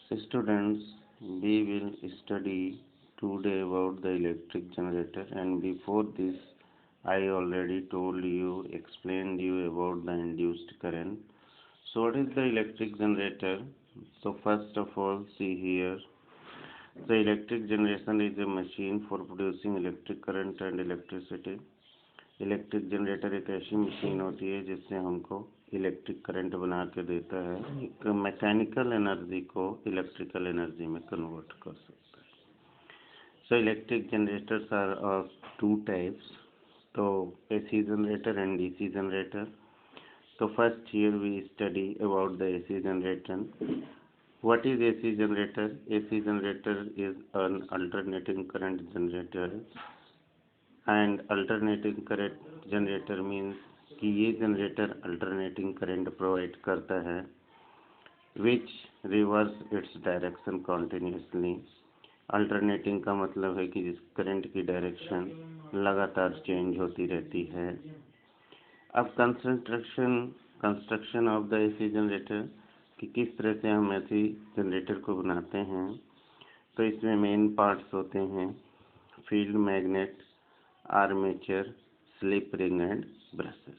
Students, we will study today about the electric generator, and before this I already told you, explained you about the induced current. So what is the electric generator? So first of all, see here, the electric generation is a machine for producing electric current and electricity. Electric generator एक ऐसी machine होती है जिससे हमको electric current बना के देता है, एक मैकेनिकल एनर्जी को इलेक्ट्रिकल एनर्जी में कन्वर्ट कर सकता है। So electric generators are of two types, तो AC generator and DC generator. तो first here we study about the AC generator. What is AC generator? AC generator is an alternating current generator, and alternating current generator means कि ये generator alternating current provide करता है which reverse its direction continuously. Alternating का मतलब है कि जिस current की डायरेक्शन लगातार चेंज होती रहती है। अब construction of the AC generator, कि किस तरह से हम एसी जनरेटर को बनाते हैं। तो इसमें मेन पार्ट्स होते हैं field magnet, armature, slip ring and brushes.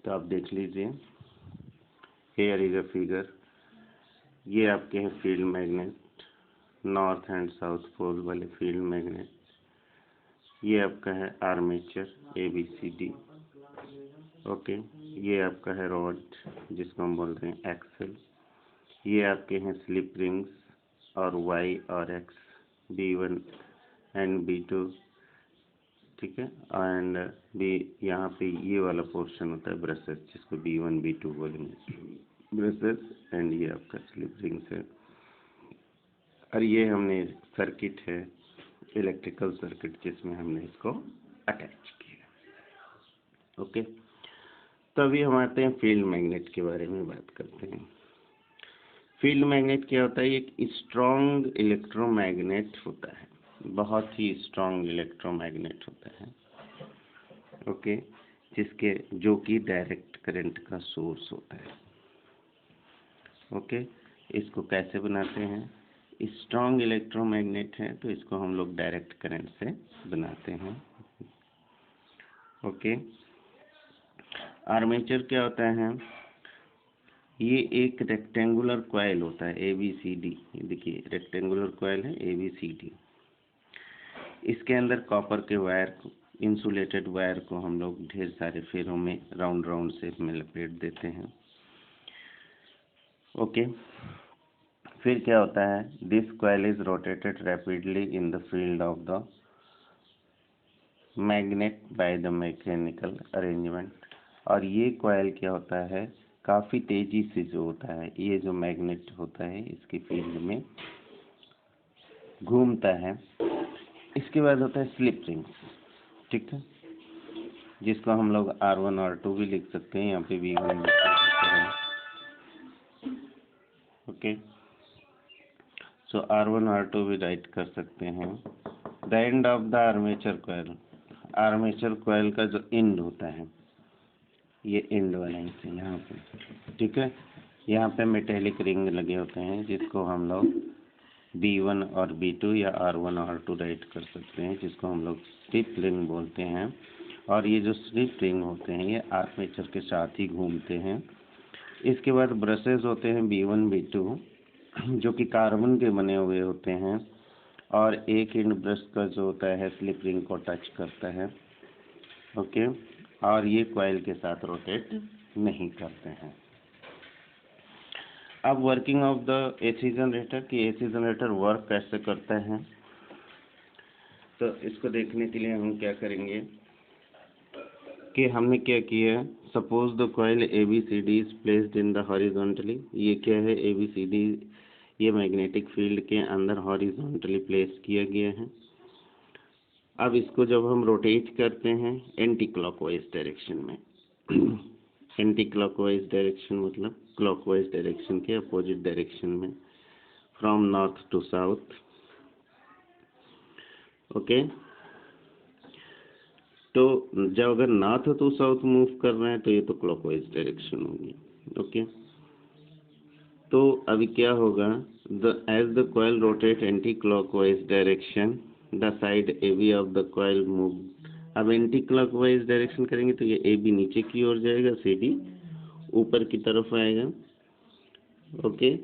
तो आप देख लीजिए, हेयर इज अ फिगर। ये आपके हैं field magnet, north and south pole वाले फील्ड मैग्नेट। ये आपका है आर्मेचर, ABCD। ओके, ये आपका है रॉड जिसको हम बोलते हैं एक्सल। ये आपके हैं स्लिप रिंग्स और Y और X, B1 एंड B2, ठीक है। एंड बी यहाँ पे ये वाला पोर्शन होता है ब्रशेस, जिसको B1 B2 बोलेंगे, ब्रशेस। एंड ये आपका स्लिप रिंग्स है। और ये हमने सर्किट है, इलेक्ट्रिकल सर्किट, जिसमें हमने इसको अटैच किया। ओके, तो अभी हम आते हैं फील्ड मैग्नेट के बारे में बात करते हैं। फील्ड मैग्नेट क्या होता है? एक स्ट्रॉन्ग इलेक्ट्रोमैग्नेट होता है, बहुत ही स्ट्रॉन्ग इलेक्ट्रोमैग्नेट होता है। ओके, जिसके जो कि डायरेक्ट करंट का सोर्स होता है। ओके, इसको कैसे बनाते हैं? स्ट्रॉन्ग इलेक्ट्रोमैग्नेट है तो इसको हम लोग डायरेक्ट करंट से बनाते हैं। ओके, आर्मेचर क्या होता है? ये एक रेक्टेंगुलर कॉइल होता है, ABCD। देखिए रेक्टेंगुलर कॉइल है, ABCD। इसके अंदर कॉपर के वायर को, इंसुलेटेड वायर को हम लोग ढेर सारे फेरों में राउंड राउंड शेप में लपेट देते हैं। ओके, फिर क्या होता है? This coil is rotated rapidly in the field of the magnet by the mechanical arrangement. और ये कॉइल क्या होता है? काफ़ी तेजी से जो होता है, ये जो मैग्नेट होता है इसकी फील्ड में घूमता है। इसके बाद होता है स्लिप रिंग्स, ठीक है, जिसको हम लोग R1 R2 भी लिख सकते हैं, यहाँ पे V1 लिख सकते हैं। ओके, सो R1 R2 भी राइट कर सकते हैं। The end of the armature coil, armature coil का जो एंड होता है, ये एंड वाला है यहाँ पे, ठीक है। यहाँ पे मेटेलिक रिंग लगे होते हैं जिसको हम लोग B1 और B2 या R1 R2 राइट कर सकते हैं, जिसको हम लोग स्लिप रिंग बोलते हैं। और ये जो स्लिप रिंग होते हैं ये आर्मेचर के साथ ही घूमते हैं। इसके बाद ब्रशेस होते हैं B1 B2, जो कि कार्बन के बने हुए होते हैं, और एक एंड ब्रश का जो होता है स्लिप रिंग को टच करता है। ओके, और ये कॉइल के साथ रोटेट नहीं करते हैं। अब working of the AC generator, की एसी जनरेटर वर्क कैसे करता है, तो इसको देखने के लिए हम क्या करेंगे कि हमने क्या किया, suppose the coil ABCD is placed in the horizontally. ये क्या है? ABCD ये मैग्नेटिक फील्ड के अंदर हॉरिजॉन्टली प्लेस किया गया है। अब इसको जब हम रोटेट करते हैं एंटी क्लॉकवाइज डायरेक्शन में, एंटी क्लॉकवाइज डायरेक्शन मतलब क्लॉकवाइज डायरेक्शन के अपोजिट डायरेक्शन में, from north to south. Okay, तो जब अगर नॉर्थ टू साउथ मूव कर रहे हैं तो ये तो क्लॉकवाइज डायरेक्शन होगी। ओके, तो अभी क्या होगा, as the coil rotate anti clockwise direction the side A B of the coil move. अब एंटी क्लॉकवाइज डायरेक्शन करेंगे तो ये ए बी नीचे की ओर जाएगा, सी डी ऊपर की तरफ आएगा। ओके,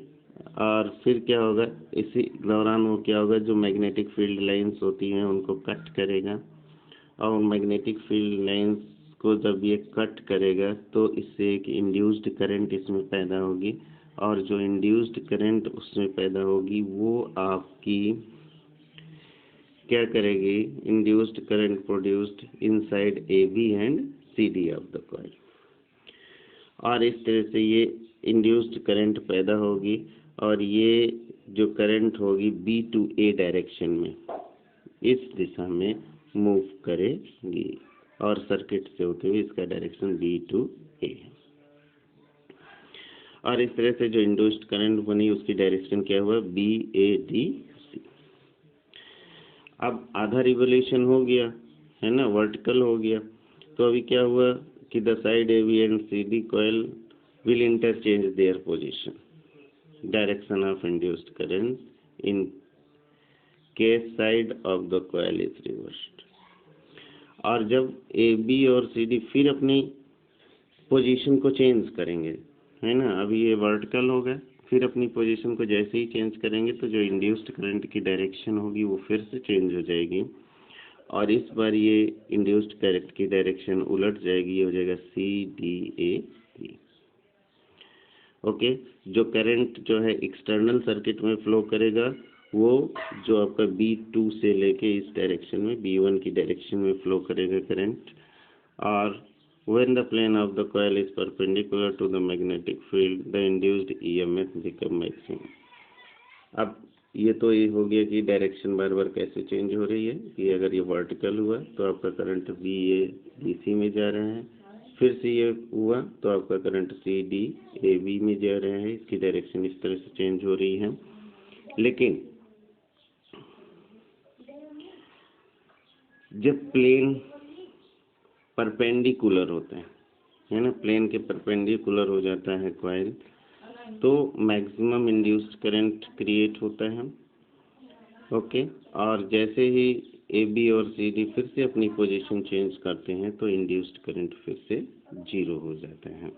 और फिर क्या होगा, इसी दौरान वो क्या होगा, जो मैग्नेटिक फील्ड लाइंस होती हैं उनको कट करेगा, और मैग्नेटिक फील्ड लाइंस को जब ये कट करेगा तो इससे एक इंड्यूस्ड करंट इसमें पैदा होगी, और जो इंड्यूस्ड करंट उसमें पैदा होगी वो आपकी क्या करेगी, induced current produced inside A B and C D of the coil. और इस तरह से ये इंड्यूस्ड करंट पैदा होगी, और ये जो करंट होगी बी टू ए डायरेक्शन में, इस दिशा में मूव करेगी, और सर्किट से होते हुए इसका डायरेक्शन बी टू ए है। और इस तरह से जो इंड्यूस्ड करंट बनी उसकी डायरेक्शन क्या हुआ, बी ए डी सी। अब आधा रिवोल्यूशन हो गया है ना, वर्टिकल हो गया। तो अभी क्या हुआ कि the side A B and C D coil will interchange their position. Direction of induced current in case side of the coil is reversed. और जब ए बी और सी डी फिर अपनी पोजीशन को चेंज करेंगे, है ना, अभी ये वर्टिकल हो गया, फिर अपनी पोजीशन को जैसे ही चेंज करेंगे तो जो इंड्यूस्ड करंट की डायरेक्शन होगी वो फिर से चेंज हो जाएगी, और इस बार ये इंड्यूस्ड करंट की डायरेक्शन उलट जाएगी, ये हो जाएगा C D A B. Okay, जो करंट जो है एक्सटर्नल सर्किट में फ्लो करेगा वो जो आपका B2 से लेके इस डायरेक्शन में B1 की डायरेक्शन में फ्लो करेगा करंट, और when the plane of the coil is perpendicular to the magnetic field the induced EMF become maximum। अब ये तो ये हो गया कि डायरेक्शन बार बार कैसे चेंज हो रही है, कि अगर ये वर्टिकल हुआ तो आपका करंट BA BC में जा रहा है, फिर से ये हुआ तो आपका करंट CD AB में जा रहा है, इसकी डायरेक्शन इस तरह से चेंज हो रही है। लेकिन जब प्लेन परपेंडिकुलर होता है ना, प्लेन के परपेंडिकुलर हो जाता है कॉइल, तो मैक्सिमम इंड्यूस्ड करंट क्रिएट होता है। ओके, और जैसे ही ए बी और सी डी फिर से अपनी पोजीशन चेंज करते हैं तो इंड्यूस्ड करंट फिर से 0 हो जाता है।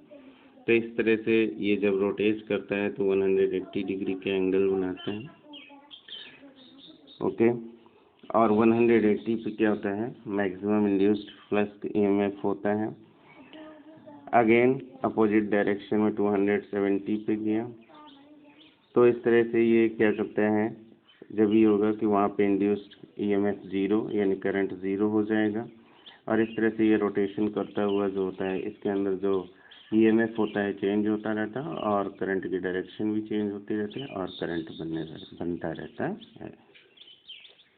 तो इस तरह से ये जब रोटेट करता है तो 180 डिग्री के एंगल बनाता है। ओके, और 180 पे क्या होता है, मैक्सिमम इंड्यूस्ड फ्लक्स ईएमएफ होता है। अगेन अपोजिट डायरेक्शन में 270 पे गया, तो इस तरह से ये क्या करता है, जब ये होगा कि वहाँ पे इंड्यूस्ड ईएमएफ 0 यानी करंट 0 हो जाएगा, और इस तरह से ये रोटेशन करता हुआ जो होता है इसके अंदर जो ईएमएफ होता है चेंज होता रहता है, और करंट की डायरेक्शन भी चेंज होती रहती है, और करंट बनता रहता है।